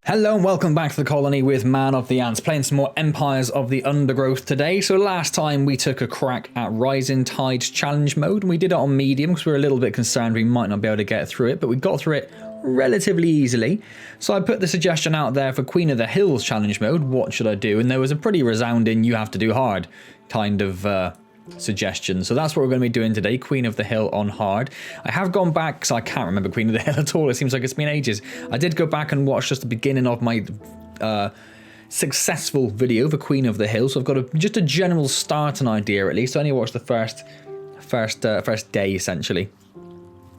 Hello and welcome back to the colony with Man of the Antz, playing some more Empires of the Undergrowth today. So last time we took a crack at Rising Tides challenge mode, and we did it on medium because we were a little bit concerned we might not be able to get through it, but we got through it relatively easily. So I put the suggestion out there for Queen of the Hills challenge mode, what should I do? And there was a pretty resounding you have to do hard kind of suggestion. So that's what we're going to be doing today, Queen of the Hill on hard. I have gone back because I can't remember Queen of the Hill at all. It seems like it's been ages. I did go back and watch just the beginning of my successful video for Queen of the Hill. So I've got just a general start and idea at least. I only watched the first day essentially.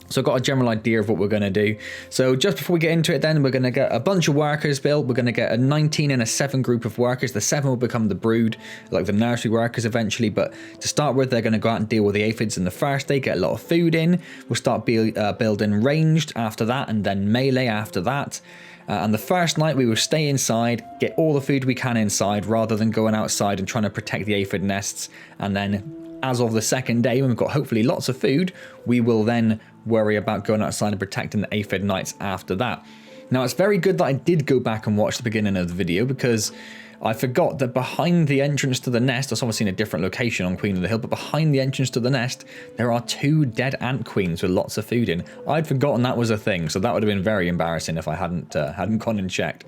So I've got a general idea of what we're going to do. So just before we get into it then, we're going to get a bunch of workers built. We're going to get a 19 and a 7 group of workers. The 7 will become the brood, like the nursery workers eventually. But to start with, they're going to go out and deal with the aphids in the first day, get a lot of food in. We'll start building ranged after that, and then melee after that. And the first night we will stay inside, get all the food we can inside, rather than going outside and trying to protect the aphid nests. And then as of the second day, when we've got hopefully lots of food, we will then worry about going outside and protecting the aphid knights after that. Now, it's very good that I did go back and watch the beginning of the video, because I forgot that behind the entrance to the nest, that's obviously in a different location on Queen of the Hill, but behind the entrance to the nest, there are 2 dead ant queens with lots of food in. I'd forgotten that was a thing, so that would have been very embarrassing if I hadn't gone and checked.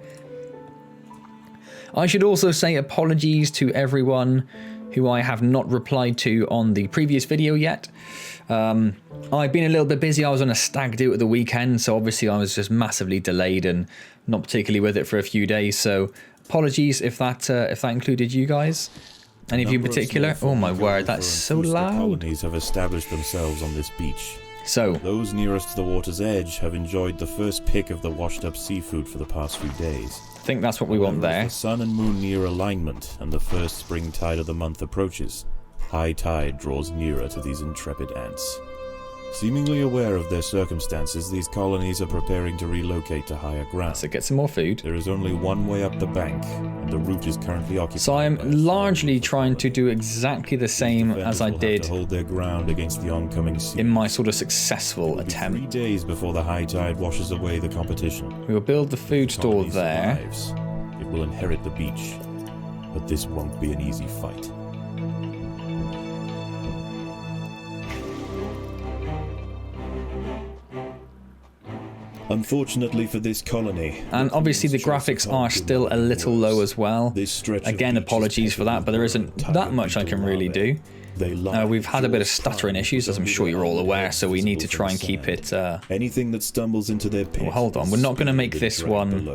I should also say apologies to everyone who I have not replied to on the previous video yet. I've been a little bit busy. I was on a stag do at the weekend, so obviously I was just massively delayed and not particularly with it for a few days. So apologies if that included you guys. Any of you in particular? Oh my word, that's so loud. Colonies have established themselves on this beach. So those nearest to the water's edge have enjoyed the first pick of the washed up seafood for the past few days. I think that's what we want there. The sun and moon near alignment and the first spring tide of the month approaches, high tide draws nearer to these intrepid ants. Seemingly aware of their circumstances, these colonies are preparing to relocate to higher ground. So get some more food. There is only one way up the bank, and the route is currently occupied. So I'm largely trying to do exactly the same as I did to hold their ground against the oncoming sea. in my sort of successful attempt. 3 days before the high tide washes away the competition. We will build the food store there. Survives. It will inherit the beach, but this won't be an easy fight. Unfortunately for this colony, and obviously the graphics are still a little low as well. Again, apologies for that, but there isn't that much I can really do. We've had a bit of stuttering issues, as I'm sure you're all aware, so we need to try and keep it... anything that stumbles into their pit. Well, hold on, we're not going to make this one...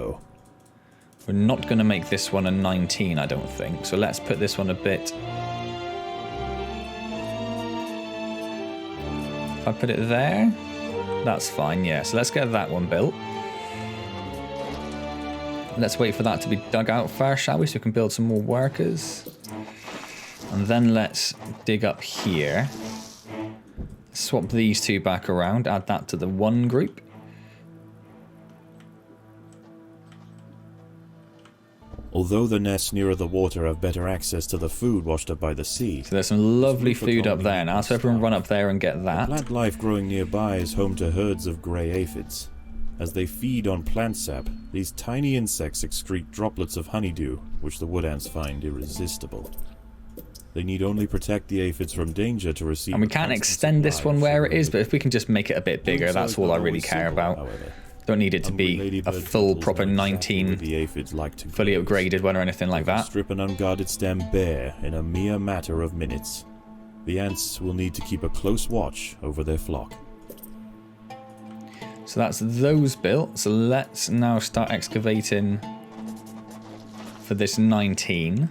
We're not going to make this one a 19, I don't think. So let's put this one a bit... If I put it there... That's fine, yeah. So let's get that one built. Let's wait for that to be dug out first, shall we? So we can build some more workers. And then let's dig up here. Swap these 2 back around. Add that to the 1 group. Although the nests nearer the water have better access to the food washed up by the sea. So there's some lovely food up there now, so everyone run up there and get that. Plant life growing nearby is home to herds of grey aphids. As they feed on plant sap, these tiny insects excrete droplets of honeydew, which the wood ants find irresistible. They need only protect the aphids from danger to receive... And we can't extend this one where it is, but if we can just make it a bit bigger, that's all I really care about. Don't need it to be a full proper 19 fully upgraded one or anything like that. Strip an unguarded stem bare in a mere matter of minutes. The ants will need to keep a close watch over their flock. So that's those built. So let's now start excavating for this 19.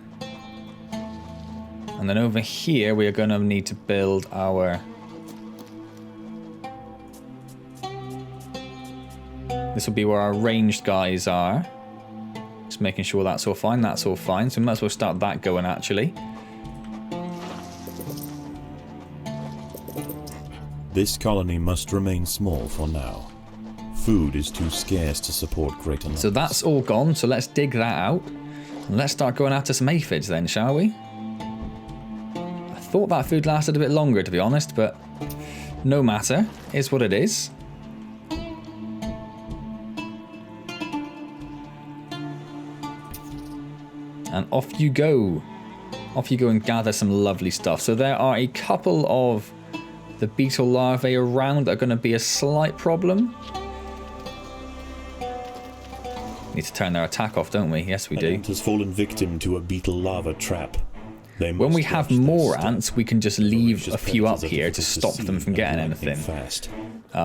And then over here we are going to need to build our... This will be where our ranged guys are. Just making sure that's all fine. That's all fine. So we might as well start that going, actually. This colony must remain small for now. Food is too scarce to support greater numbers. So that's all gone. So let's dig that out. And let's start going after some aphids then, shall we? I thought that food lasted a bit longer, to be honest, but no matter. It's what it is. And off you go. Off you go and gather some lovely stuff. So there are a couple of the beetle larvae around that are going to be a slight problem. Need to turn their attack off, don't we? Yes, we do. An ant has fallen victim to a beetle lava trap. When we have more ants, we can just leave a few up here to stop them from getting anything.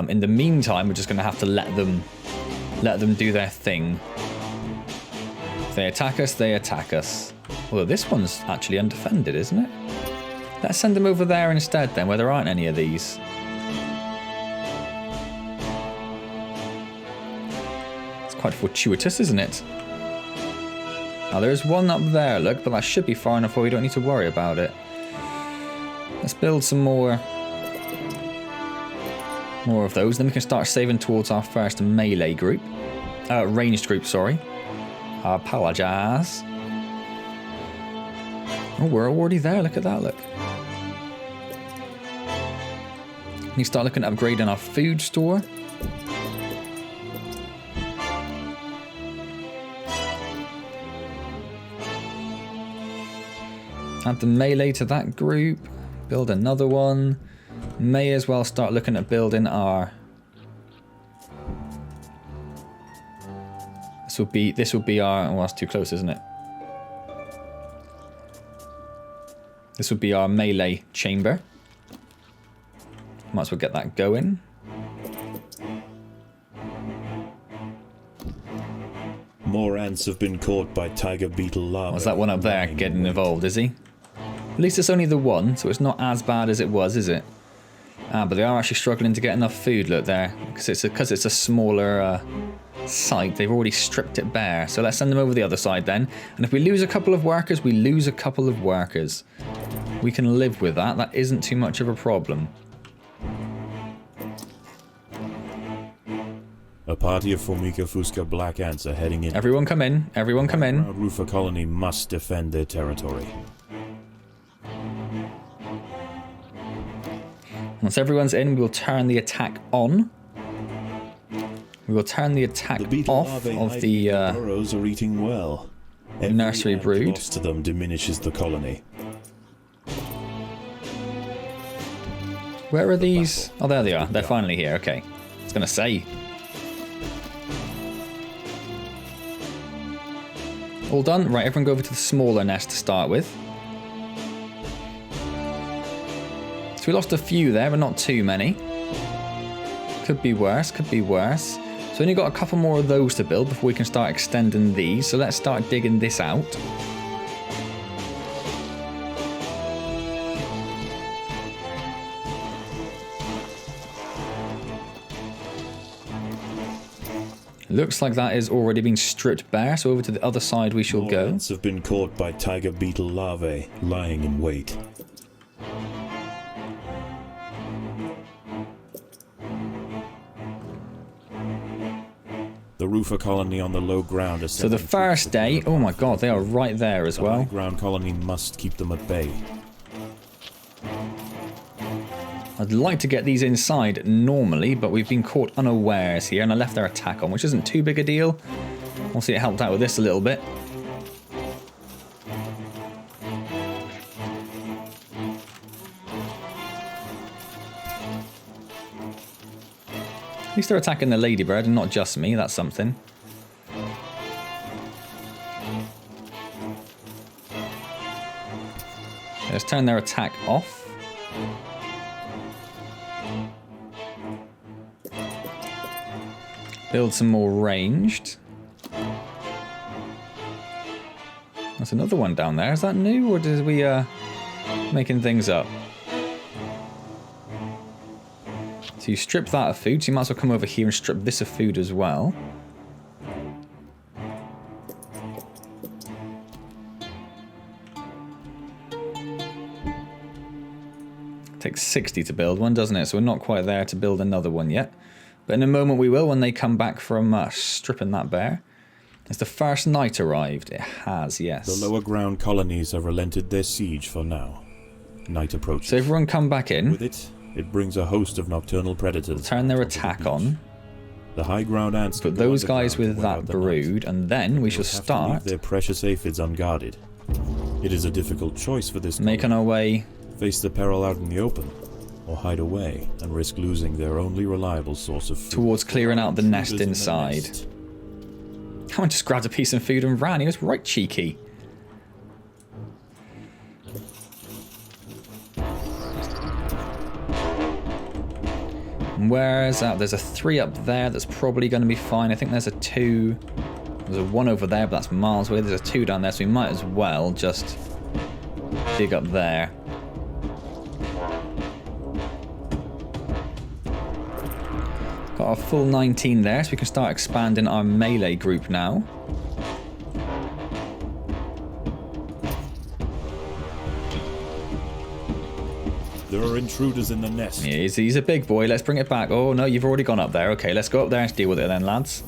In the meantime, we're just going to have to let them do their thing. If they attack us, they attack us. Although this one's actually undefended, isn't it? Let's send them over there instead then, where there aren't any of these. It's quite fortuitous, isn't it? Now there's one up there, look, but that should be far enough where we don't need to worry about it. Let's build some more of those, then we can start saving towards our first melee group. Ranged group, sorry. I apologize. Oh, we're already there, look at that, look. We need to start looking at upgrading our food store. Add the melee to that group. Build another one. May as well start looking at building our... This will be our... Oh, that's too close, isn't it? This will be our melee chamber. Might as well get that going. More ants have been caught by tiger beetle larvae. Was that one up there getting involved, is he? At least it's only the one, so it's not as bad as it was, is it? Ah, but they are actually struggling to get enough food, look there. Because it's a smaller site, they've already stripped it bare. So let's send them over the other side then. And if we lose a couple of workers, we lose a couple of workers. We can live with that. That isn't too much of a problem. A party of Formica fusca black ants are heading in. Everyone come in. Everyone come in. The Roofer colony must defend their territory. Once everyone's in, we'll turn the attack on. We will turn the attack off of the burrows are eating well. Nursery brood. Lost to them diminishes the colony. Where are these? Oh, there they are. They're finally here. Okay. I was going to say. All done? Right, everyone go over to the smaller nest to start with. So we lost a few there, but not too many. Could be worse, could be worse. So only got a couple more of those to build before we can start extending these. So let's start digging this out. Looks like that is already being stripped bare, so over to the other side we shall go. Ants have been caught by tiger beetle larvae, lying in wait. The Roofer colony on the low ground is... So the first day... Oh my god, they are right there as well. The high ground colony must keep them at bay. I'd like to get these inside normally, but we've been caught unawares here, and I left their attack on, which isn't too big a deal. We'll see, it helped out with this a little bit. At least they're attacking the ladybird and not just me, that's something. Let's turn their attack off. Build some more ranged. That's another one down there. Is that new, or did we making things up? So you strip that of food, so you might as well come over here and strip this of food as well. Takes 60 to build one, doesn't it? So we're not quite there to build another one yet. But in a moment we will when they come back from stripping that bare. Has the first night arrived? It has, yes. The lower ground colonies have relented their siege for now. Night approaches. So everyone come back in. With it, it brings a host of nocturnal predators. Turn their attack on. The high ground ants Put can go those guys underground with to wear that out the night. brood, and then we shall Have to leave start their precious aphids unguarded. It is a difficult choice for this making our way face the peril out in the open, or hide away and risk losing their only reliable source of food. towards clearing out the nest Intruders in inside. nest. I just grabbed a piece of food and ran. He was right cheeky. Where's that? There's a 3 up there that's probably going to be fine. I think there's a 2. There's a 1 over there, but that's miles away. There's a 2 down there, so we might as well just dig up there. Got a full 19 there, so we can start expanding our melee group now. There are intruders in the nest. Yeah, he's a big boy. Let's bring it back. Oh, no, you've already gone up there. Okay, let's go up there and deal with it then, lads.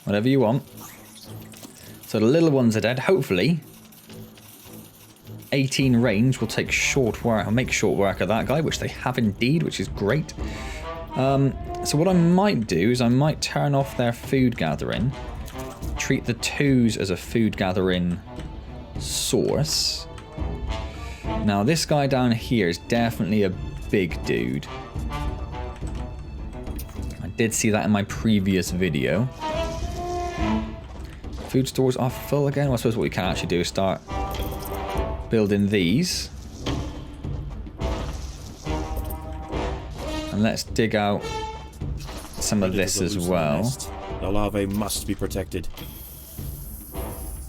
Whatever you want. So the little ones are dead. Hopefully, 18 range will take short work. I'll make short work of that guy, which they have indeed, which is great. So what I might do is I might turn off their food gathering. Treat the 2s as a food gathering source. Now this guy down here is definitely a big dude. I did see that in my previous video. Food stores are full again. Well, I suppose what we can actually do is start building these. And let's dig out some of this as well. The larvae must be protected.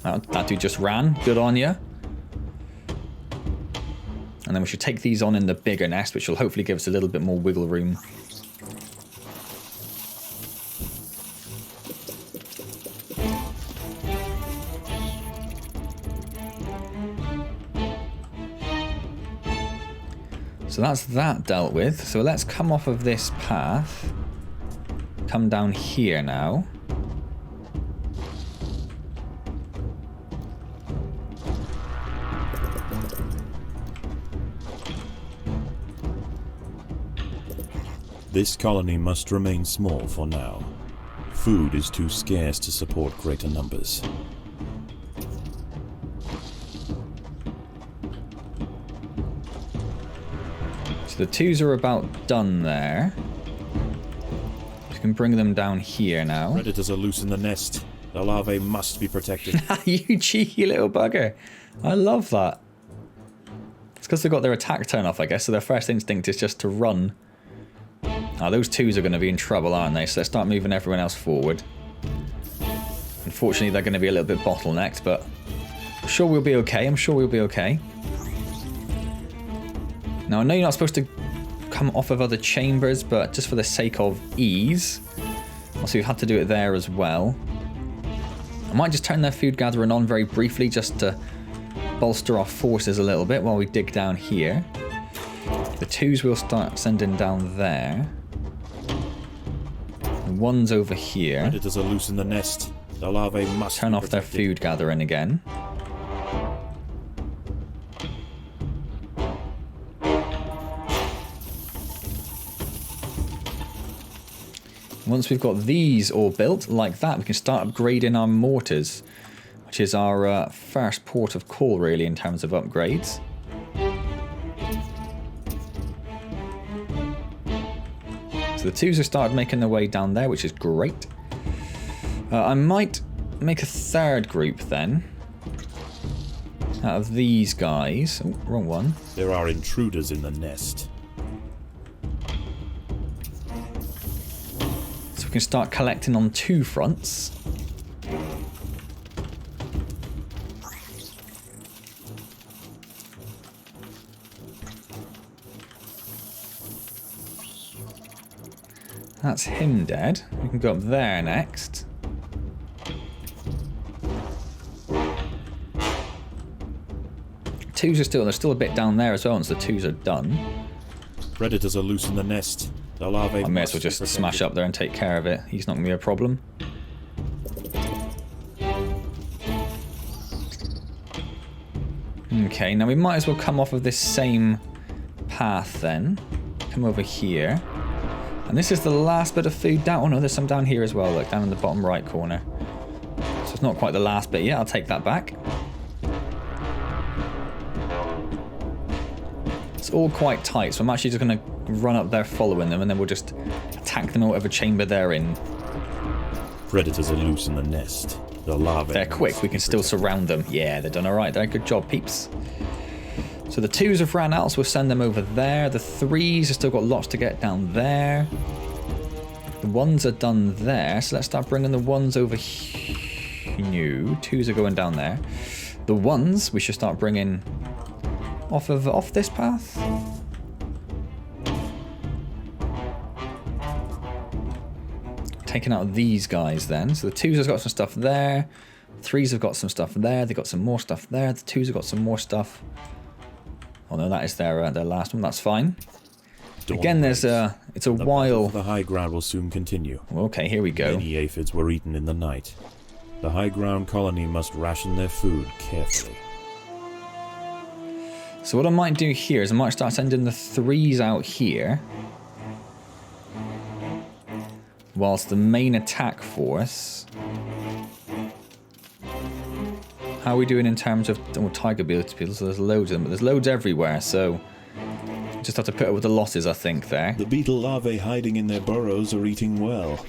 That dude just ran. Good on you. And then we should take these on in the bigger nest, which will hopefully give us a little bit more wiggle room. So that's that dealt with. So let's come off of this path. Come down here now. This colony must remain small for now. Food is too scarce to support greater numbers. So the 2s are about done there. We can bring them down here now. Predators are loose in the nest. The larvae must be protected. You cheeky little bugger. I love that. It's because they've got their attack turn off, I guess, so their first instinct is just to run. Ah, those 2s are going to be in trouble, aren't they? So let's start moving everyone else forward. Unfortunately, they're going to be a little bit bottlenecked, but I'm sure we'll be okay. I'm sure we'll be okay. Now, I know you're not supposed to come off of other chambers, but just for the sake of ease. Also, we've had to do it there as well. I might just turn their food gathering on very briefly just to bolster our forces a little bit while we dig down here. The 2s we'll start sending down there. The 1's over here. Predators are loose in the nest. The larvae must Turn be off their protected. food gathering again. Once we've got these all built like that, we can start upgrading our mortars, which is our first port of call really in terms of upgrades. So the 2s have started making their way down there, which is great. I might make a 3rd group then, out of these guys. Oh, wrong one. There are intruders in the nest. So we can start collecting on 2 fronts. That's him dead. We can go up there next. There's still a bit down there as well once the 2s are done. Predators are loose in the nest. The larvae I may as must well be just protected. smash up there and take care of it. He's not going to be a problem. Okay, now we might as well come off of this same path then. Come over here. And this is the last bit of food down. Oh no, there's some down here as well, look, down in the bottom right corner. So it's not quite the last bit yet, I'll take that back. It's all quite tight, so I'm actually just going to run up there following them, and then we'll just attack them in whatever chamber they're in. Predators are loose in the nest. The larvae. They're quick, we can still surround them. Yeah, they're done alright there. Good job, peeps. So the 2s have ran out, so we'll send them over there. The 3s have still got lots to get down there. The 1s are done there, so let's start bringing the 1s over here. No, 2s are going down there. The 1s we should start bringing off this path. Taking out these guys then. So the 2s have got some stuff there. 3s have got some stuff there. They've got some more stuff there. The 2s have got some more stuff. Oh no, that is their last one. That's fine. Again, it's a while. The high ground will soon continue. Okay, here we go. Many aphids were eaten in the night. The high ground colony must ration their food carefully. So what I might do here is I might start sending the 3s out here, whilst the main attack force. How are we doing in terms of tiger beetles? So there's loads of them, but there's loads everywhere, so just have to put up with the losses, I think, there. The beetle larvae hiding in their burrows are eating well.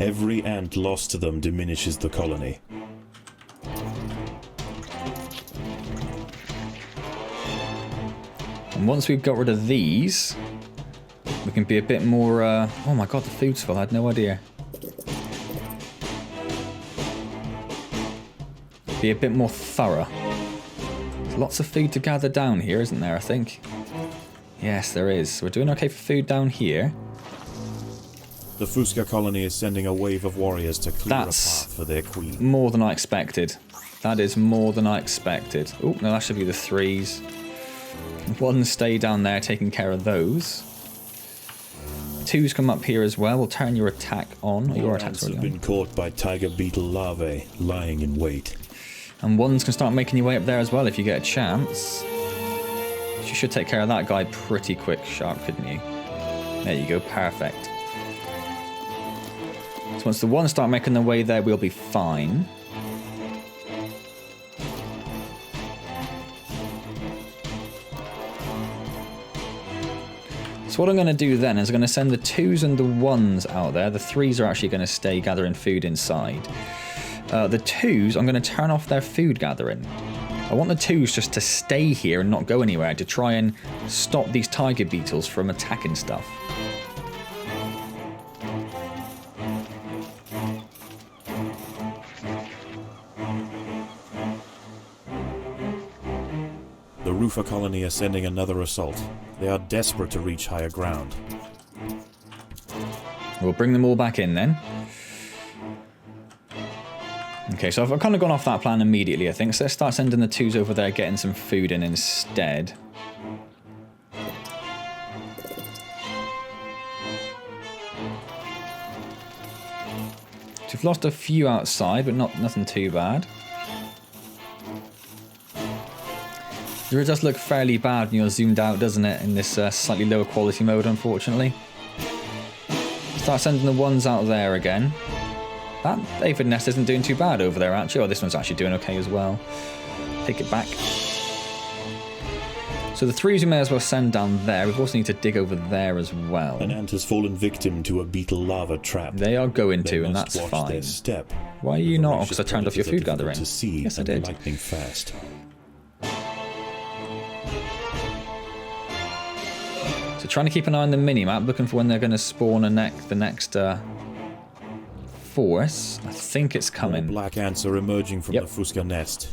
Every ant lost to them diminishes the colony. And once we've got rid of these, we can be a bit more... oh my god, the food's full, I had no idea. Be a bit more thorough. There's lots of food to gather down here, isn't there, I think? Yes, there is. We're doing okay for food down here. The Fusca colony is sending a wave of warriors to clear a path for their queen. More than I expected. That is more than I expected. Oh, no, that should be the 3s. 1 stay down there taking care of those. 2s come up here as well. We'll turn your attack on. Your attacks have been caught by tiger beetle larvae, lying in wait. And 1s can start making your way up there as well if you get a chance. You should take care of that guy pretty quick, sharp, couldn't you? There you go, perfect. So once the 1s start making their way there, we'll be fine. So what I'm going to do then is I'm going to send the 2s and the 1s out there. The 3s are actually going to stay gathering food inside. The 2s, I'm going to turn off their food gathering. I want the 2s just to stay here and not go anywhere to try and stop these tiger beetles from attacking stuff. The Rufa colony are sending another assault. They are desperate to reach higher ground. We'll bring them all back in then. Okay, so I've kind of gone off that plan immediately, I think. So let's start sending the 2s over there, getting some food in instead. We've lost a few outside, but nothing too bad. It does look fairly bad when you're zoomed out, doesn't it, in this slightly lower quality mode, unfortunately. Start sending the 1s out there again. That aphid nest isn't doing too bad over there, actually. Oh, this one's actually doing okay as well. Take it back. So the 3s we may as well send down there. We also need to dig over there as well. An ant has fallen victim to a beetle lava trap. They are going to, and that's fine. Their step. Why are you not? Because I turned off your food gathering. To see yes, I did. Lightning fast. So trying to keep an eye on the mini-map, looking for when they're going to spawn the next force. I think it's coming. More black ants are emerging from the Fusca nest.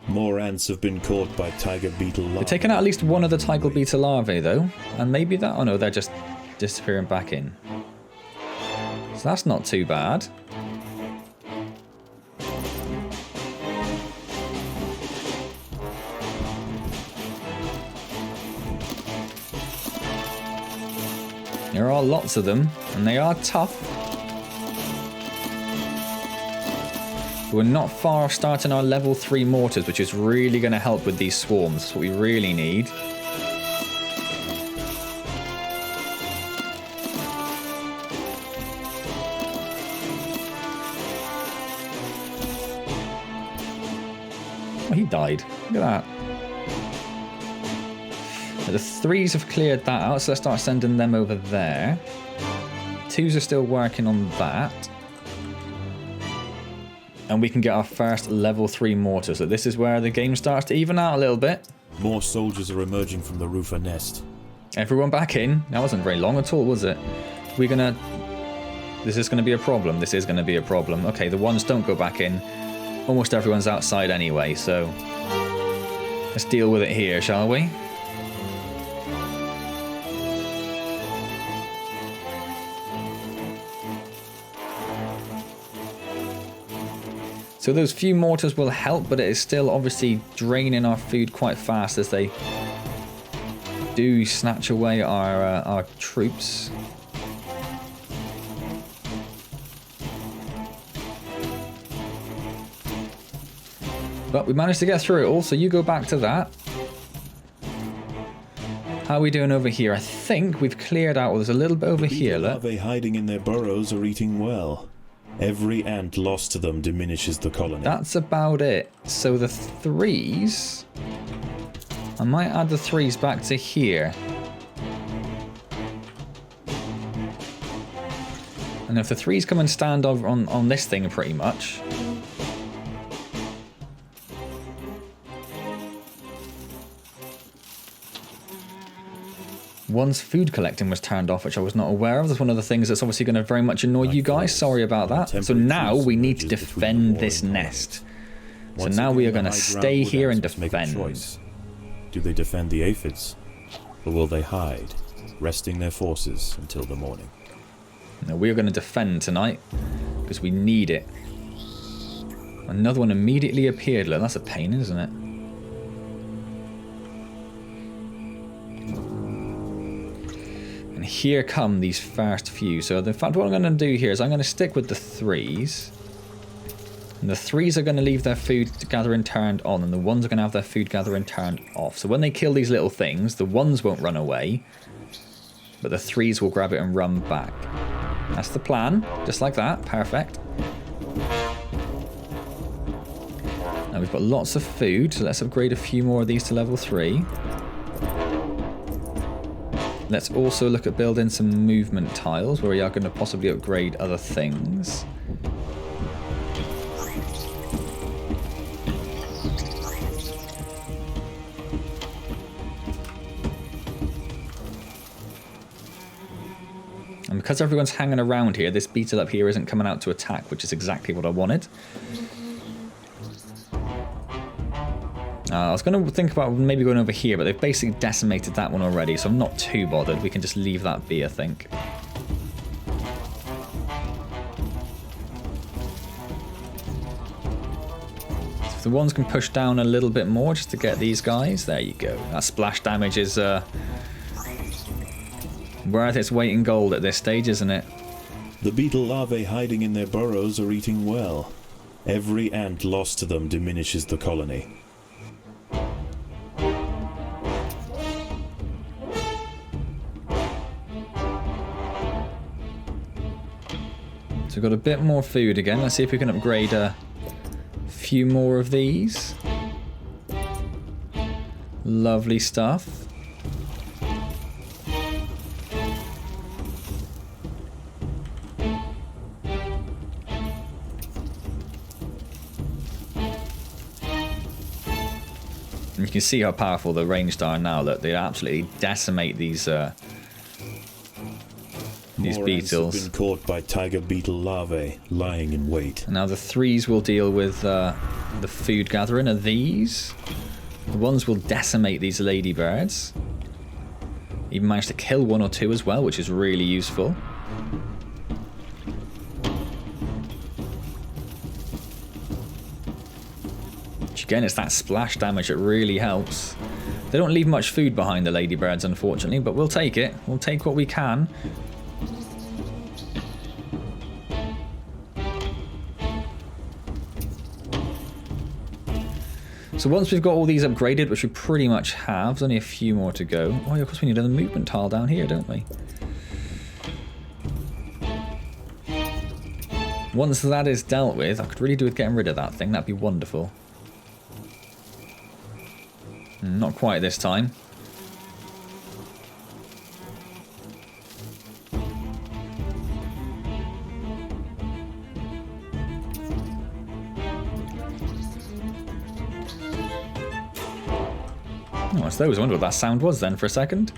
More ants have been caught by tiger beetle larvae. They're taking out at least one of the tiger beetle larvae, though. And maybe that... Oh, no, they're just disappearing back in. So that's not too bad. There are lots of them, and they are tough. We're not far off starting our level 3 mortars, which is really going to help with these swarms. That's what we really need. Oh, he died. Look at that. The 3s have cleared that out, so let's start sending them over there. 2s are still working on that. And we can get our first level 3 mortar. So this is where the game starts to even out a little bit. More soldiers are emerging from the roofer nest. Everyone back in. That wasn't very long at all, was it? We're gonna... This is gonna be a problem. This is gonna be a problem. Okay, the ones don't go back in. Almost everyone's outside anyway, so... Let's deal with it here, shall we? So those few mortars will help, but it is still obviously draining our food quite fast as they do snatch away our troops. But we managed to get through it all, so you go back to that. How are we doing over here? I think we've cleared out. Well, there's a little bit over here. The larvae hiding in their burrows are eating well. Every ant lost to them diminishes the colony. That's about it. So the 3s... I might add the 3s back to here. And if the 3s come and stand over on this thing pretty much... One's food collecting was turned off, which I was not aware of. That's one of the things that's obviously going to very much annoy you guys. Sorry about that. So now we need to defend this nest. So now we are going to stay here and defend. Do they defend the aphids? Or will they hide, resting their forces until the morning? No, we are going to defend tonight because we need it. Another one immediately appeared. Look, that's a pain, isn't it? And here come these first few. So in fact, what I'm going to do here is I'm going to stick with the 3s. And the 3s are going to leave their food gathering turned on, and the 1s are going to have their food gathering turned off. So when they kill these little things, the 1s won't run away, but the 3s will grab it and run back. That's the plan, just like that. Perfect. Now we've got lots of food, so let's upgrade a few more of these to level 3. Let's also look at building some movement tiles where we are going to possibly upgrade other things. And because everyone's hanging around here, this beetle up here isn't coming out to attack, which is exactly what I wanted. I was going to think about maybe going over here, but they've basically decimated that one already, so I'm not too bothered. We can just leave that be, I think. So if the ones can push down a little bit more just to get these guys, there you go. That splash damage is worth its weight in gold at this stage, isn't it? The beetle larvae hiding in their burrows are eating well. Every ant lost to them diminishes the colony. So we've got a bit more food again. Let's see if we can upgrade a few more of these. Lovely stuff. And you can see how powerful the ranged are now. That they absolutely decimate these beetles. Have been caught by tiger beetle larvae lying in wait. And now the 3s will deal with the food gathering. Are these? The 1s will decimate these ladybirds. Even managed to kill 1 or 2 as well, which is really useful. Which again, it's that splash damage that really helps. They don't leave much food behind, the ladybirds, unfortunately, but we'll take it. We'll take what we can. So once we've got all these upgraded, which we pretty much have, there's only a few more to go. Oh, yeah, of course we need another movement tile down here, don't we? Once that is dealt with, I could really do with getting rid of that thing. That'd be wonderful. Not quite this time. Oh, it's those. I wonder what that sound was then for a second.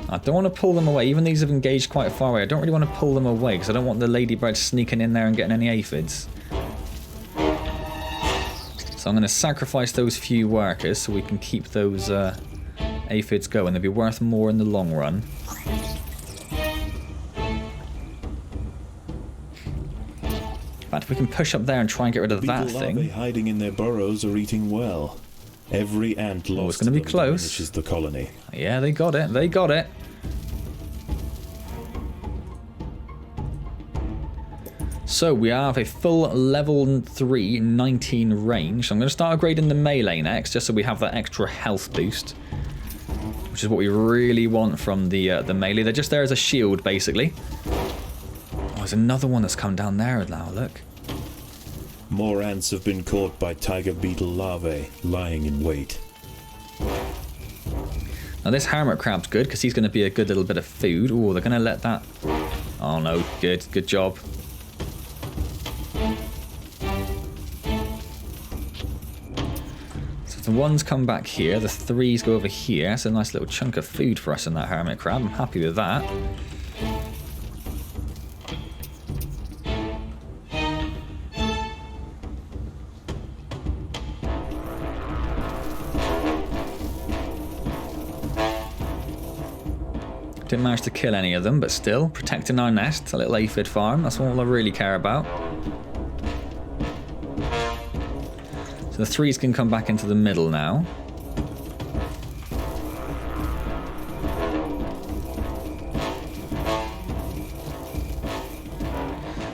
I don't want to pull them away. Even these have engaged quite far away. I don't really want to pull them away because I don't want the ladybird sneaking in there and getting any aphids. So I'm going to sacrifice those few workers so we can keep those aphids going. They'll be worth more in the long run. In fact, if we can push up there and try and get rid of that thing. Larvae hiding in their burrows are eating well. Every ant lost it's going to be close. Diminishes the colony. Yeah, they got it. They got it. So we have a full level 3 19 range. So I'm going to start upgrading the melee next, just so we have that extra health boost, which is what we really want from the melee. They're just there as a shield, basically. Oh, there's another one that's come down there now. Look. More ants have been caught by tiger beetle larvae lying in wait. Now this hermit crab's good because he's going to be a good little bit of food. Oh, they're going to let that. Oh no, good job. The ones come back here, the 3s go over here. That's a nice little chunk of food for us in that hermit crab. I'm happy with that. Didn't manage to kill any of them, but still, protecting our nest, a little aphid farm, that's all I really care about. So the 3s can come back into the middle now.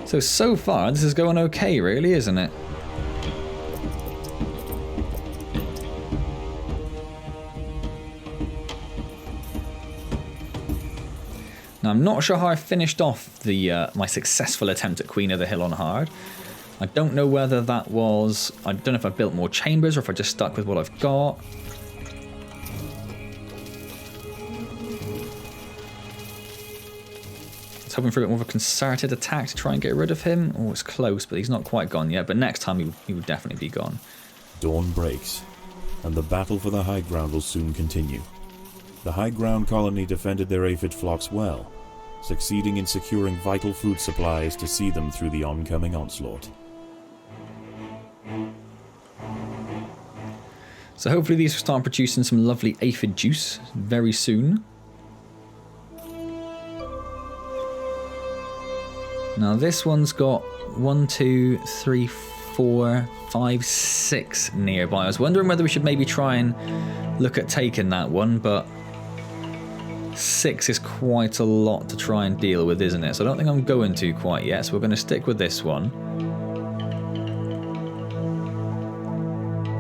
So far, this is going okay, really, isn't it? Now, I'm not sure how I finished off the my successful attempt at Queen of the Hill on hard. I don't know whether that was... I don't know if I built more chambers or if I just stuck with what I've got. I was hoping for a bit more of a concerted attack to try and get rid of him. Oh, it's close, but he's not quite gone yet. But next time he would definitely be gone. Dawn breaks, and the battle for the high ground will soon continue. The high ground colony defended their aphid flocks well, succeeding in securing vital food supplies to see them through the oncoming onslaught. So hopefully these will start producing some lovely aphid juice very soon. Now this one's got 1, 2, 3, 4, 5, 6 nearby. I was wondering whether we should maybe try and look at taking that one, but 6 is quite a lot to try and deal with, isn't it? So I don't think I'm going to quite yet, so we're going to stick with this one.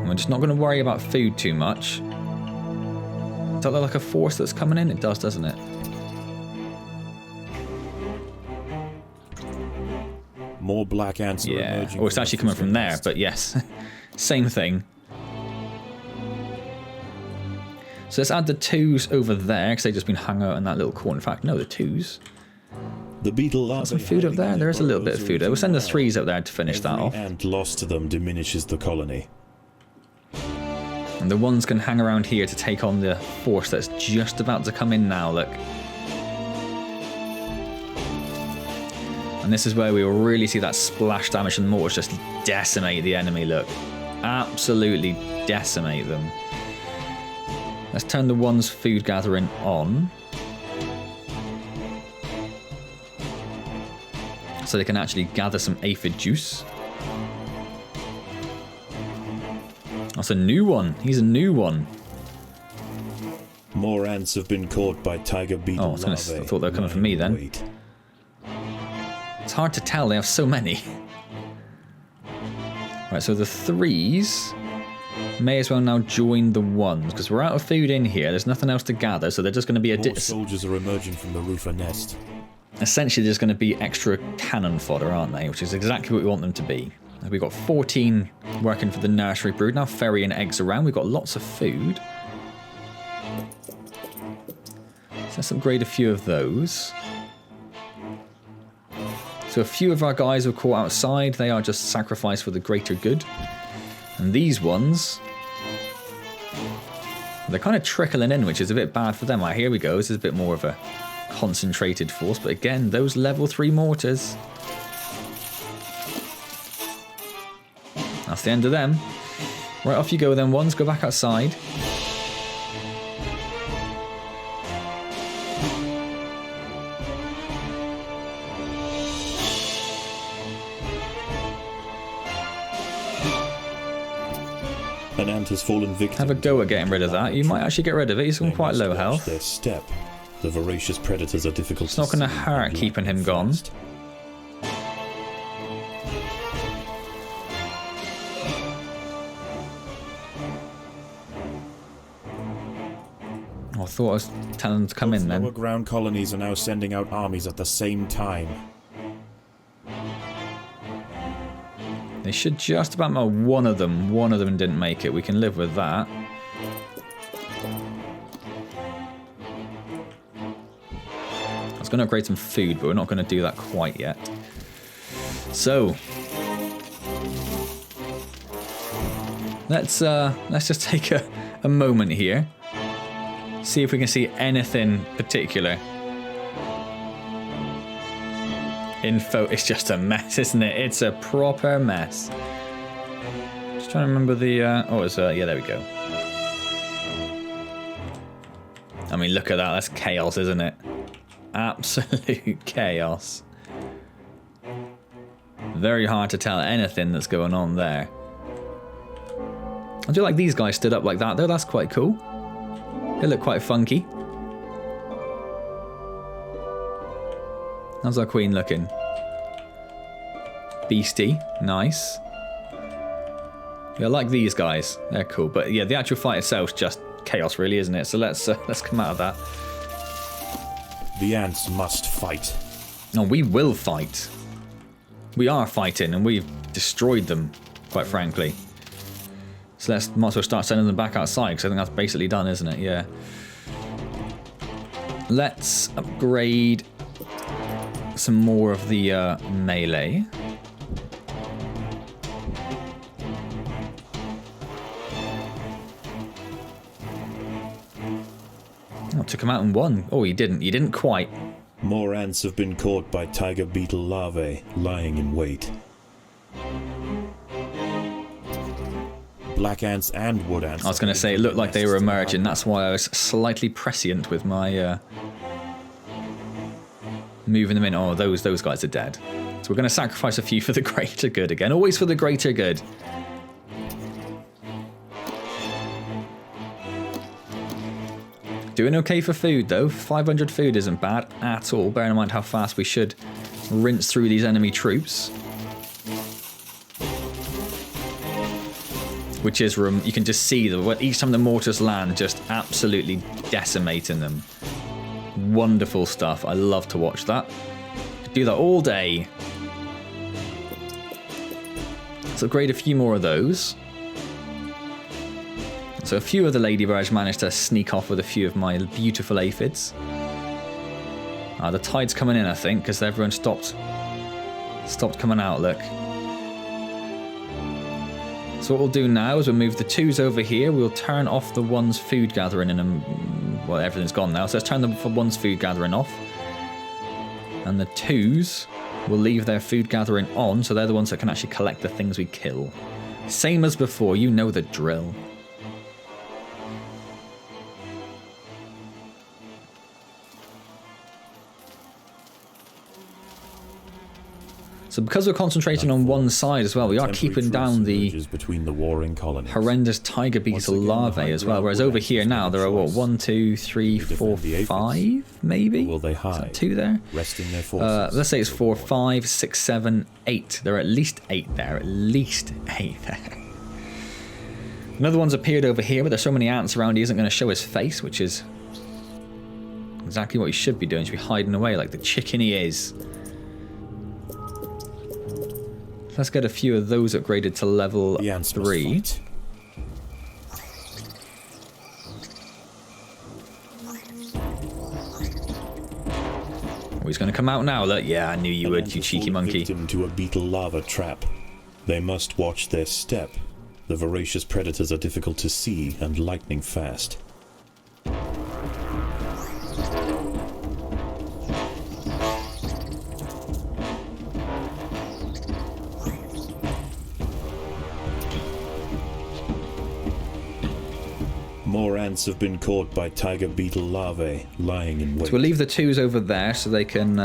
We're just not going to worry about food too much. Does that look like a force that's coming in? It does, doesn't it? More black ants are emerging. Oh, it's actually coming from there, but yes. Same thing. So let's add the 2s over there, because they've just been hung out in that little corner. In fact, no, the 2s. The beetle larvae. Some food up there. There is a little bit of food there. We'll send the 3s up there to finish that off. Every ant lost to them diminishes the colony. And the 1s can hang around here to take on the force that's just about to come in now, look. And this is where we will really see that splash damage and the mortars just decimate the enemy, look. Absolutely decimate them. Let's turn the 1's food gathering on. So they can actually gather some aphid juice. That's a new one. He's a new one. More ants have been caught by tiger beetle larvae. I thought they were coming from me then. Wait. It's hard to tell, they have so many. Right, so the 3s may as well now join the 1s, because we're out of food in here, there's nothing else to gather, so they're just going to be More soldiers are emerging from the roofer nest. essentially there's going to be extra cannon fodder, aren't they? Which is exactly what we want them to be. We've got 14 working for the nursery brood. Now ferrying eggs around. We've got lots of food. So let's upgrade a few of those. So a few of our guys were caught outside. They are just sacrificed for the greater good. And these ones, they're kind of trickling in, which is a bit bad for them. Right, here we go. This is a bit more of a concentrated force. But again, those level 3 mortars. That's the end of them. Right, off you go then, ones. Go back outside. An ant has fallen victim. Have a go at getting rid of that. You might actually get rid of it. He's on quite low health. Their step. The voracious predators are difficult. It's not going to hurt keeping him gone. I thought I was telling them to come in then. Lower ground colonies are now sending out armies at the same time. They should just about know one of them. One of them didn't make it. We can live with that. I was going to upgrade some food, but we're not going to do that quite yet. So let's just take a moment here. See if we can see anything particular. Info is just a mess, isn't it? It's a proper mess. Just trying to remember the... yeah, there we go. I mean, look at that. That's chaos, isn't it? Absolute chaos. Very hard to tell anything that's going on there. I do like these guys stood up like that, though. That's quite cool. They look quite funky. How's our queen looking? Beastie. Nice. Yeah, I like these guys. They're cool. But yeah, the actual fight itself's just chaos, really, isn't it? So let's come out of that. The ants must fight. No, we will fight. We are fighting, and we've destroyed them, quite frankly. So let's might as well start sending them back outside, because I think that's basically done, isn't it? Yeah. Let's upgrade some more of the melee. Oh, took him out in one. Oh, he didn't. He didn't quite. More ants have been caught by tiger beetle larvae, lying in wait. Black ants and wood ants. I was going to say, it looked like they were emerging. That's why I was slightly prescient with my moving them in. Oh, those guys are dead. So we're going to sacrifice a few for the greater good again. Always for the greater good. Doing okay for food, though. 500 food isn't bad at all. Bearing in mind how fast we should rinse through these enemy troops. Which is, you can just see that each time the mortars land, just absolutely decimating them. Wonderful stuff. I love to watch that. Could do that all day. Let's upgrade a few more of those. So a few of the ladybirds managed to sneak off with a few of my beautiful aphids. The tide's coming in, I think, because everyone stopped coming out, look. So what we'll do now is we'll move the twos over here. We'll turn off the one's food gathering well, everything's gone now. So let's turn the one's food gathering off. And the twos will leave their food gathering on, so they're the ones that can actually collect the things we kill. Same as before, you know the drill. So because we're concentrating on one side as well, we are keeping down the horrendous tiger beetle larvae as well. Whereas over here now, there are what, 1, 2, 3, 4, 5, maybe? Will they hide? Is that 2 there? Resting their forces. Let's say it's 4, 5, 6, 7, 8. There are at least 8 there. At least 8 there. Another one's appeared over here, but there's so many ants around he isn't going to show his face, which is exactly what he should be doing. He should be hiding away like the chicken he is. let's get a few of those upgraded to level The ants 3. must fight. Oh, he's going to come out now. Look, yeah, I knew you would, you cheeky monkey. Victim to a beetle lava trap. They must watch their step. The voracious predators are difficult to see and lightning fast. More ants have been caught by tiger beetle larvae lying in wait. So we'll leave the 2s over there so they can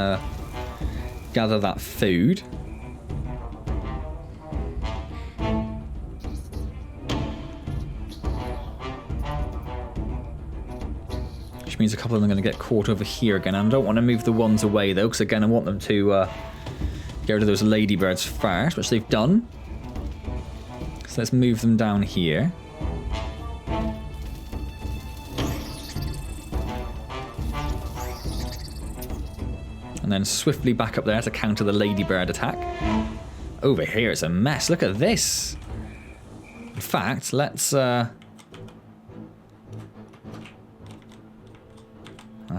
gather that food. Which means a couple of them are going to get caught over here again. And I don't want to move the ones away though, because again I want them to get rid of those ladybirds first, which they've done. So let's move them down here. And then swiftly back up there to counter the ladybird attack. Over here it's a mess. Look at this. In fact, let's... That's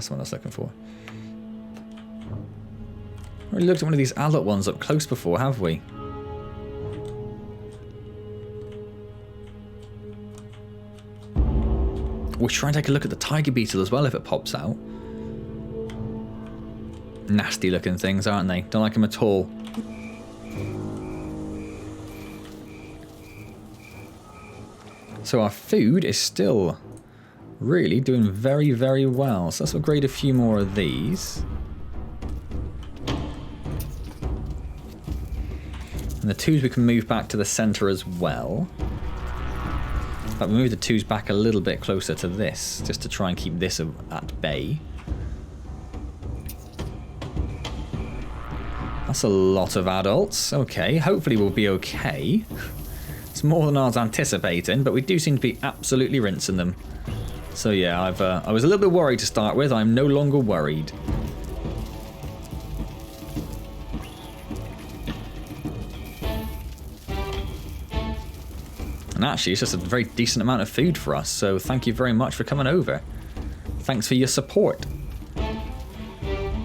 the one I was looking for. We already looked at one of these adult ones up close before, have we? We'll try and take a look at the tiger beetle as well if it pops out. Nasty looking things, aren't they? Don't like them at all. So our food is still really doing very, very well. So let's upgrade a few more of these. And the 2s we can move back to the center as well. In fact, we move the 2s back a little bit closer to this, just to try and keep this at bay. That's a lot of adults. Okay, hopefully we'll be okay. It's more than I was anticipating, but we do seem to be absolutely rinsing them. So yeah, I was a little bit worried to start with. I'm no longer worried. And actually, it's just a very decent amount of food for us, so thank you very much for coming over. Thanks for your support.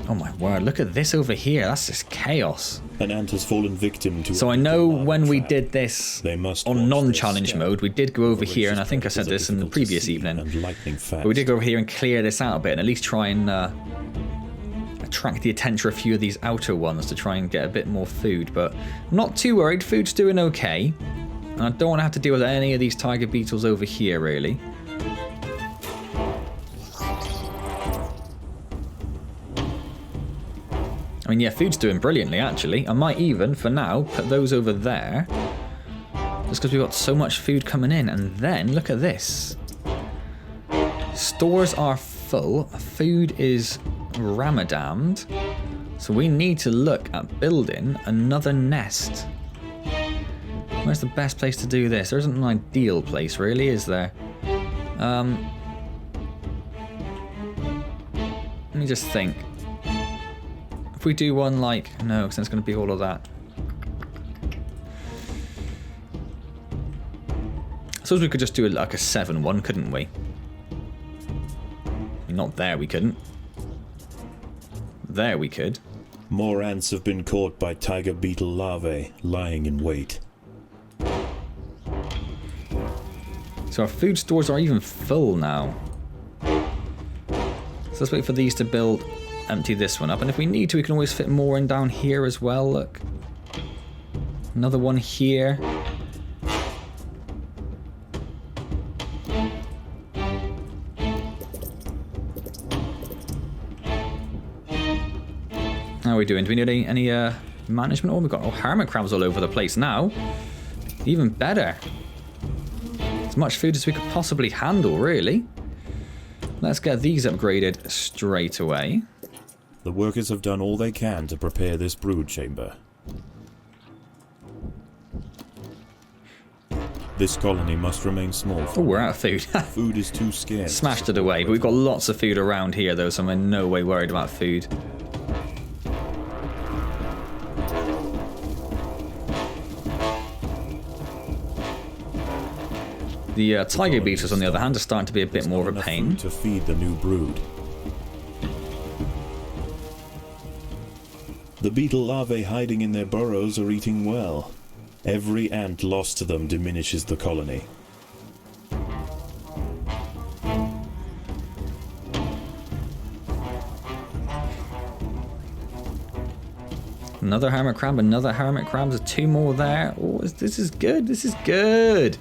Oh my word, look at this over here. That's just chaos. An ant has fallen victim to. So I know when we did this on non-challenge mode, we did go over here, and I think I said this in the previous evening, but we did go over here and clear this out a bit, and at least try and attract the attention of a few of these outer ones to try and get a bit more food. But I'm not too worried. Food's doing okay. And I don't want to have to deal with any of these tiger beetles over here, really. I mean, yeah, food's doing brilliantly, actually. I might even, for now, put those over there. Just because we've got so much food coming in. And then, look at this. Stores are full. Food is ramadammed. So we need to look at building another nest. Where's the best place to do this? There isn't an ideal place, really, is there? Let me just think. If we do one like... No, because it's going to be all of that. I suppose we could just do like a 7-1, couldn't we? I mean, not there we couldn't. There we could. More ants have been caught by tiger beetle larvae lying in wait. So our food stores are even full now. So let's wait for these to build, empty this one up. And if we need to, we can always fit more in down here as well, look. Another one here. How are we doing? Do we need any management? Oh, we've got hermit crabs all over the place now. Even better. As much food as we could possibly handle, really. Let's get these upgraded straight away. The workers have done all they can to prepare this brood chamber. This colony must remain small. Oh, we're out of food. Food is too scarce. Smashed it away, but we've got lots of food around here, though, so I'm in no way worried about food. The tiger beetles, on the other hand, are starting to be a bit more of a pain. To feed the new brood. The beetle larvae hiding in their burrows are eating well. Every ant lost to them diminishes the colony. Another hermit crab, another hermit crab. There's 2 more there. Oh, this is good. This is good.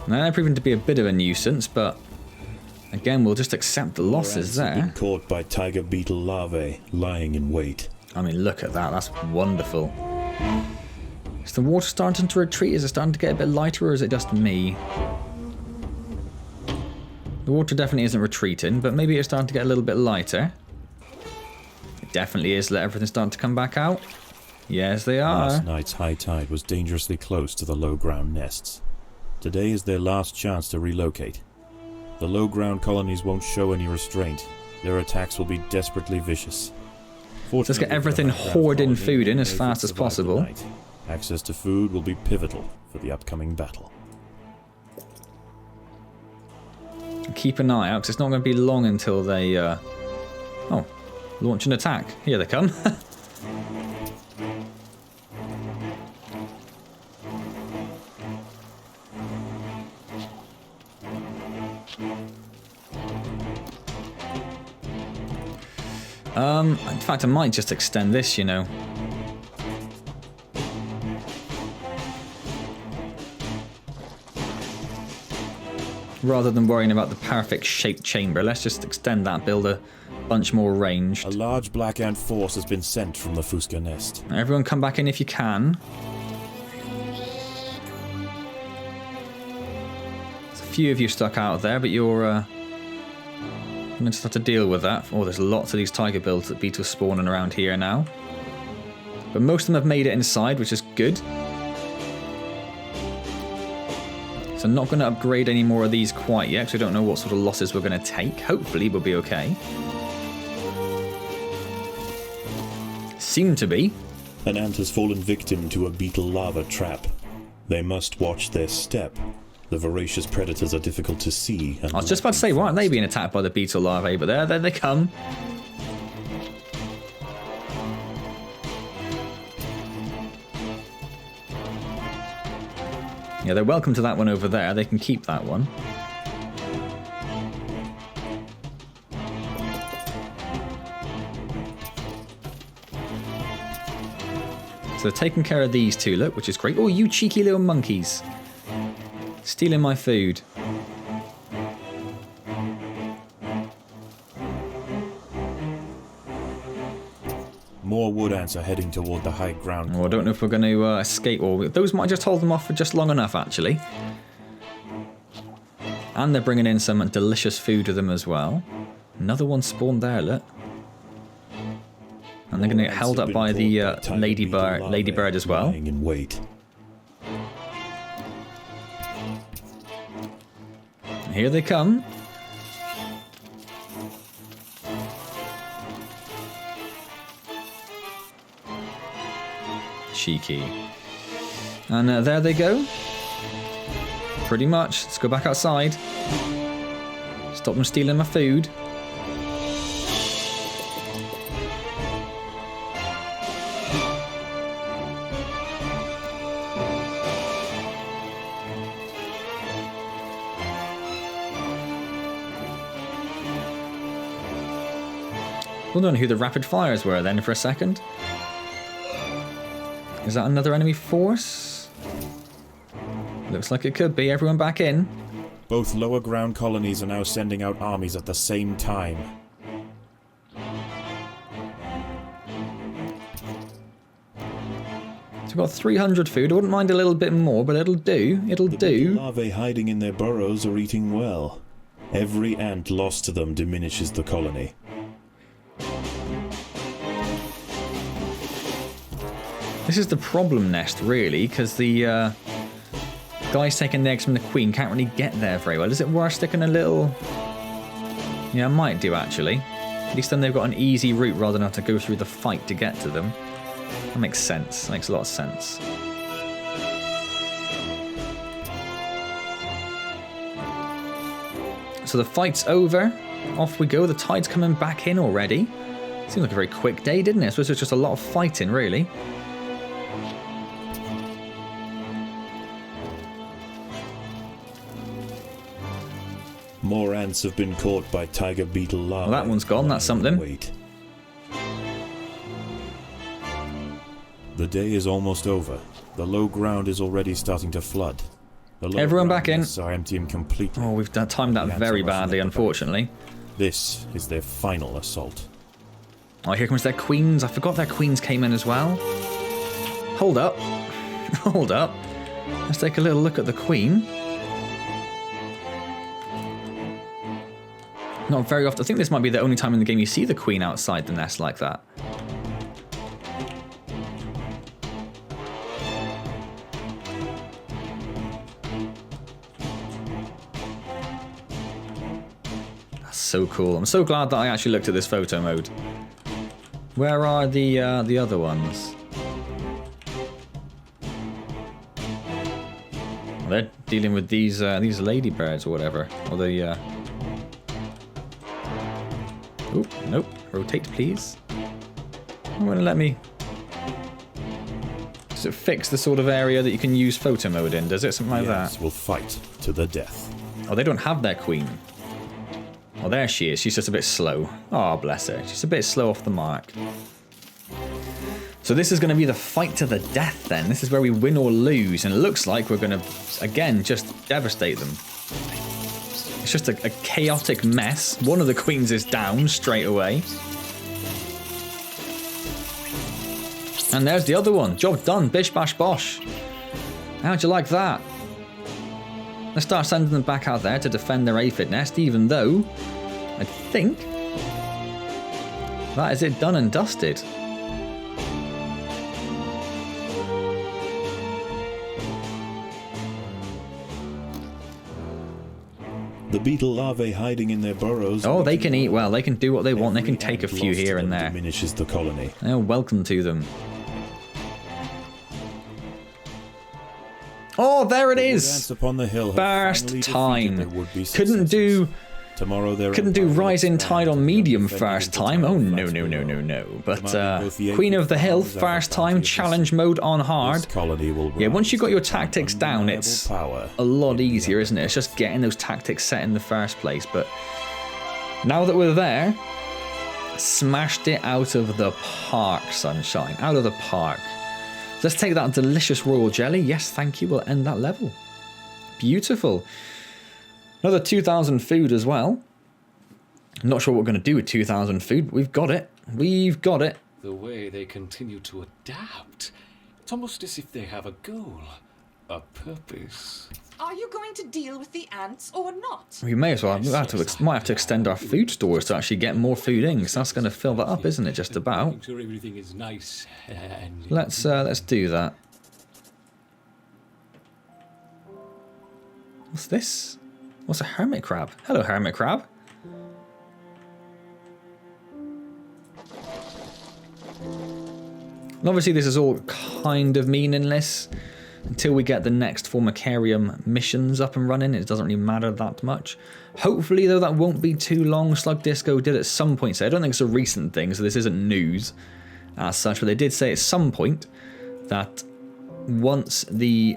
Now, they're proving to be a bit of a nuisance, but again, we'll just accept the losses there. Been caught by tiger beetle larvae, lying in wait. I mean, look at that. That's wonderful. Is the water starting to retreat? Is it starting to get a bit lighter, or is it just me? The water definitely isn't retreating, but maybe it's starting to get a little bit lighter. It definitely is. Let everything start to come back out. Yes, they are. Last night's high tide was dangerously close to the low ground nests. Today is their last chance to relocate. The low ground colonies won't show any restraint. Their attacks will be desperately vicious. Let's get everything hoarding food in as fast as possible. Access to food will be pivotal for the upcoming battle. Keep an eye out, because it's not going to be long until they... Oh, launch an attack. Here they come. In fact, I might just extend this, you know. Rather than worrying about the perfect shaped chamber, let's just extend that, build a bunch more ranged. A large black ant force has been sent from the Fuska nest. Everyone come back in if you can. There's a few of you stuck out there, but you're going to just have to deal with that. Oh, there's lots of these tiger beetles spawning around here now. But most of them have made it inside, which is good. So I'm not going to upgrade any more of these quite yet, because we don't know what sort of losses we're going to take. Hopefully we'll be okay. Seem to be. An ant has fallen victim to a beetle larva trap. They must watch their step. The voracious predators are difficult to see. I was just about to say, why aren't they being attacked by the beetle larvae? But there they come. Yeah, they're welcome to that one over there. They can keep that one. So they're taking care of these 2, look, which is great. Oh, you cheeky little monkeys. Stealing my food. More wood ants are heading toward the high ground. Oh, I don't know if we're going to escape. Or those might just hold them off for just long enough, actually. And they're bringing in some delicious food with them as well. Another one spawned there, look. And they're going to get held up by the ladybird as well. In wait. Here they come. Cheeky. And there they go. Pretty much. Let's go back outside. Stop them stealing my food. I don't know who the rapid fires were then for a second. Is that another enemy force? Looks like it could be. Everyone back in. Both lower ground colonies are now sending out armies at the same time. So we've got 300 food. I wouldn't mind a little bit more, but it'll do. It'll do. The larvae hiding in their burrows are eating well. Every ant lost to them diminishes the colony. This is the problem nest, really, because the guys taking the eggs from the queen can't really get there very well. Is it worth sticking a little... Yeah, I might do, actually. At least then they've got an easy route rather than have to go through the fight to get to them. That makes sense. That makes a lot of sense. So the fight's over. Off we go. The tide's coming back in already. Seemed like a very quick day, didn't it? So this was just a lot of fighting, really. More ants have been caught by tiger beetle larvae. Well, that one's gone. That's something. Wait. The day is almost over. The low ground is already starting to flood. Everyone back in. Are emptying completely. Oh, we've timed that very badly, unfortunately. This is their final assault. Oh, here comes their queens. I forgot their queens came in as well. Hold up. Hold up. Let's take a little look at the queen. Not very often. I think this might be the only time in the game you see the queen outside the nest like that. So cool. I'm so glad that I actually looked at this photo mode. Where are the other ones? Well, they're dealing with these ladybirds or whatever. Or the Oh, nope. Rotate, please. I'm gonna let me. Does it fix the sort of area that you can use photo mode in? Does it? Something like that? Will fight to the death. Oh, they don't have their queen. Oh, there she is. She's just a bit slow. Oh, bless her. She's a bit slow off the mark. So this is going to be the fight to the death then. This is where we win or lose. And it looks like we're going to, again, just devastate them. It's just a chaotic mess. One of the queens is down straight away. And there's the other one. Job done. Bish, bash, bosh. How'd you like that? Let's start sending them back out there to defend their aphid nest, even though I think that is it done and dusted. The beetle larvae hiding in their burrows. Oh, they can eat well. They can do what they want. They can take a few here and there. Diminishes the colony. Oh, welcome to them. Oh, there it is! Upon the hill first time. Couldn't do Rising Tide on medium first time. Oh, no, no, no, no, no. But Queen of the Hill first time. Challenge mode on hard. Yeah, once you've got your tactics down, it's a lot easier, isn't it? It's just getting those tactics set in the first place. But now that we're there, smashed it out of the park, sunshine. Out of the park. Let's take that delicious royal jelly. Yes, thank you. We'll end that level. Beautiful. Another 2,000 food as well. I'm not sure what we're going to do with 2,000 food, but we've got it. We've got it. The way they continue to adapt. It's almost as if they have a goal, a purpose. Are you going to deal with the ants or not? We may as well. Might have to extend our food stores to actually get more food in, because that's going to fill that up, isn't it? Just about. Making sure everything is nice and Let's do that. What's this? What's a hermit crab? Hello, hermit crab. And obviously, this is all kind of meaningless. Until we get the next Formicarium missions up and running, it doesn't really matter that much. Hopefully, though, that won't be too long. Slug Disco did at some point say, I don't think it's a recent thing, so this isn't news as such, but they did say at some point that once the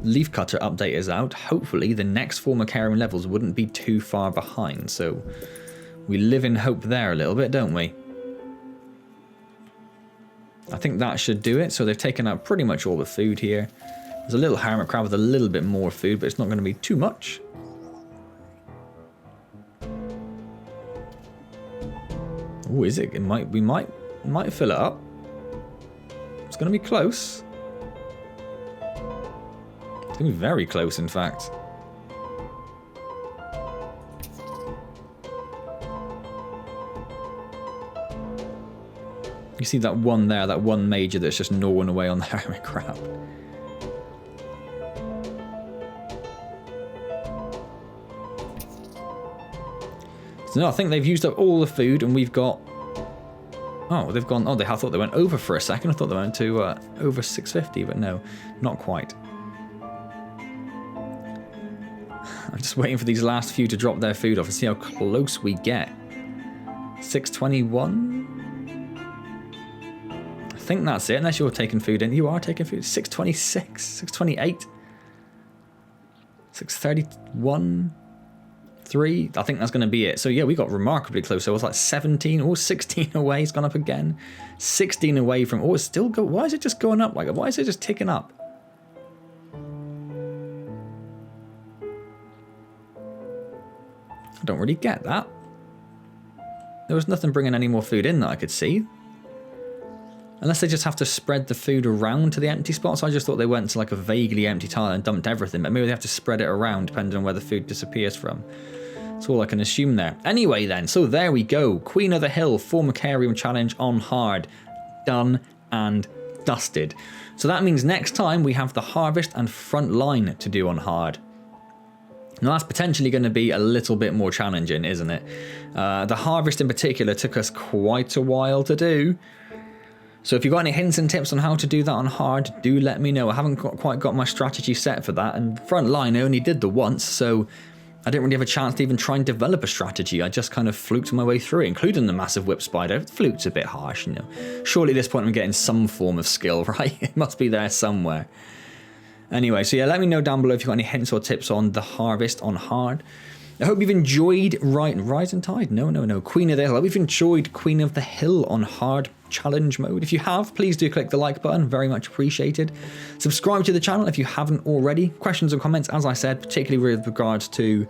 Leafcutter update is out, hopefully the next Formicarium levels wouldn't be too far behind. So we live in hope there a little bit, don't we? I think that should do it. So they've taken out pretty much all the food here. There's a little hermit crab with a little bit more food, but it's not going to be too much. Oh, is it? We might fill it up. It's going to be close. It's going to be very close, in fact. You see that one there, that one major that's just gnawing away on the hermit crab. So no, I think they've used up all the food and we've got... Oh, they've gone. Oh, I thought they went over for a second. I thought they went to over 650, but no, not quite. I'm just waiting for these last few to drop their food off and see how close we get. 621? I think that's it, unless you're taking food in. You are taking food. 626, 628, 631, 3. I think that's going to be it. So yeah, we got remarkably close. So it was like 17 or 16 away. It's gone up again. 16 away from. Oh, it's still go. Why is it just going up? Like, why is it just ticking up? I don't really get that. There was nothing bringing any more food in that I could see. Unless they just have to spread the food around to the empty spots. I just thought they went to like a vaguely empty tile and dumped everything. But maybe they have to spread it around depending on where the food disappears from. That's all I can assume there. Anyway then, so there we go. Queen of the Hill, Formicarium Challenge on hard. Done and dusted. So that means next time we have the Harvest and Front Line to do on hard. Now that's potentially going to be a little bit more challenging, isn't it? The Harvest in particular took us quite a while to do. So if you've got any hints and tips on how to do that on hard, do let me know. I haven't quite got my strategy set for that. And Front Line, I only did the once, so I didn't really have a chance to even try and develop a strategy. I just kind of fluked my way through it, including the massive whip spider. Fluke's a bit harsh, you know. Surely at this point I'm getting some form of skill, right? It must be there somewhere. Anyway, so yeah, let me know down below if you've got any hints or tips on the Harvest on hard. I hope you've enjoyed Rise and Tide. No. Queen of the Hill. I hope you've enjoyed Queen of the Hill on hard challenge mode. If you have, please do click the like button. Very much appreciated. Subscribe to the channel if you haven't already. Questions or comments, as I said, particularly with regards to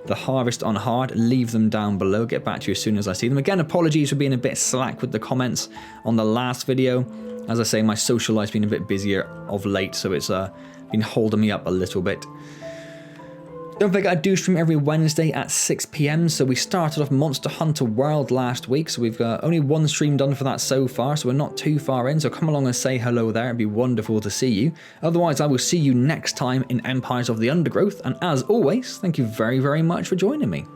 the Harvest on hard, leave them down below. Get back to you as soon as I see them. Again, apologies for being a bit slack with the comments on the last video. As I say, my social life's been a bit busier of late, so it's been holding me up a little bit. Don't forget, I do stream every Wednesday at 6 PM. So we started off Monster Hunter World last week. So we've got only one stream done for that so far. So we're not too far in. So come along and say hello there. It'd be wonderful to see you. Otherwise, I will see you next time in Empires of the Undergrowth. And as always, thank you very, very much for joining me.